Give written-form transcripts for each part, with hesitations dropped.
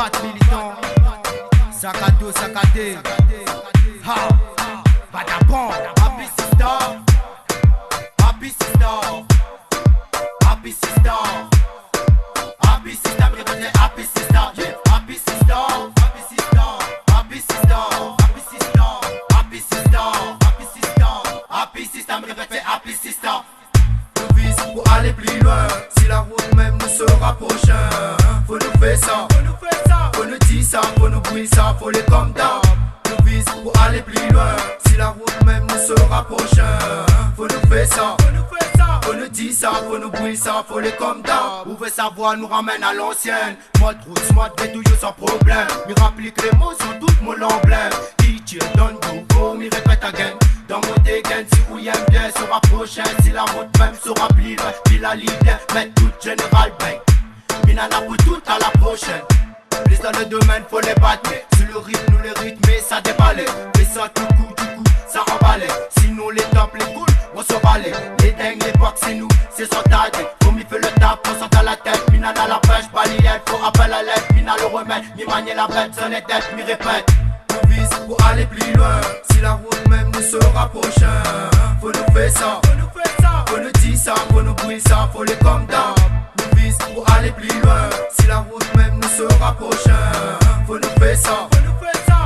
battre militant. Sakato, sakate. Ha, vagabond. Happy sister. Happy sister. Happy sister. Happy sister, me revenez happy sister. Yeah, happy sister. Happy sister. Happy sister. Happy sister. Happy sister. Happy sister. Happy sister, me revenez happy sister. Nous vise pour aller plus loin. Si la route même nous se rapproche, faut nous faire ça. Faut nous dire ça, faut nous brûler ça, faut les comme d'hab. Nous vise pour aller plus loin. Si la route même nous se rapproche, faut nous faire ça. Faut nous dire ça, faut nous brûler ça, faut les comme d'hab. Ouvrir sa voix nous ramène à l'ancienne. Mode route, mode toujours sans problème. Mi rapplique les mots sur tout mon emblème. Qui tire donne nouveau, mi répète again. Dans mon dégaine, si vous y aime bien, sera prochain. Si la route même sera plus loin, puis la ligne, mettre tout général bang. Minana pour tout à la prochaine. Plus dans le domaine, faut les battre. Sur le rythme, nous les rythmer, ça déballait. Mais ça tout coup, ça emballait. Sinon les tops, les coules, on se balait. Les dingues, les box, c'est nous, c'est son tag. Faut m'y faire le tap, on sort à la tête. Mina dans la pêche, balayette, faut appel à l'aide. Mina le remède, mi manier la bête, son est tête, mi répète. Nous vise pour aller plus loin. Si la route même nous se rapproche, faut nous faire ça. Faut nous dire ça, faut nous brûler ça, faut les comme d'hab. Nous vise pour aller plus loin. Si la route même nous se rapproche, faut nous faire ça.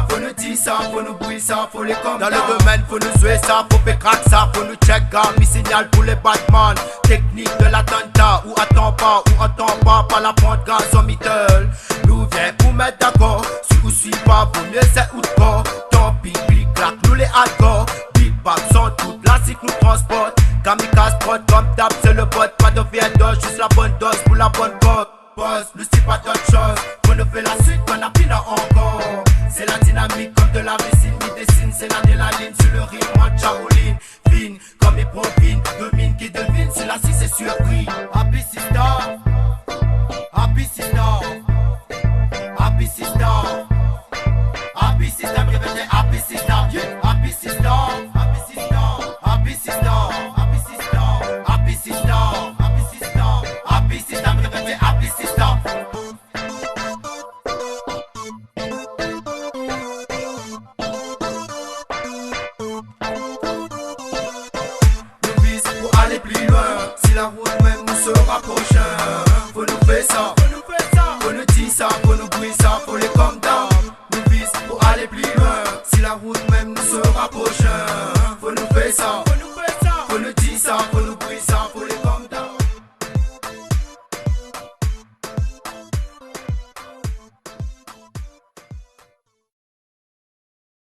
Faut nous dire ça, faut nous brûler ça, faut les comme Dans d'hab. le domaine, faut nous jouer ça, faut pécrac ça, faut nous check gars, mi signal pour les Batman. Technique de l'attentat, ou attends pas, ou entends pas la pointe gaz en middle. Nous viens pour mettre d'accord, si ou suis pas, vaut mieux c'est ou de corps. Tant pis, clic clac, nous les hardcore. Big bang sans toute la cycle nous transporte. Kamikaze prod comme tap, c'est le bot, pas de viande, juste la bonne dose pour la bonne cause. Boss, nous c'est pas d'autre chose, faut nous faire la suite, qu'on a pina encore. C'est la dynamique comme de la résine, mi dessine, c'est la délaline sur le rythme, moi Charoline. Fine, comme les profines, domine qui devine, c'est la 6 c'est surpris. Happy sister, happy sister, happy sister, happy sister, me revenez happy sister, yeah, happy sister, happy sister, happy sister, happy sister, happy sister, happy sister, happy sister, me revenez happy sister. Nous vise pour aller plus loin. Si la route même nous se rapproche, faut nous faire ça. Faut nous dire ça,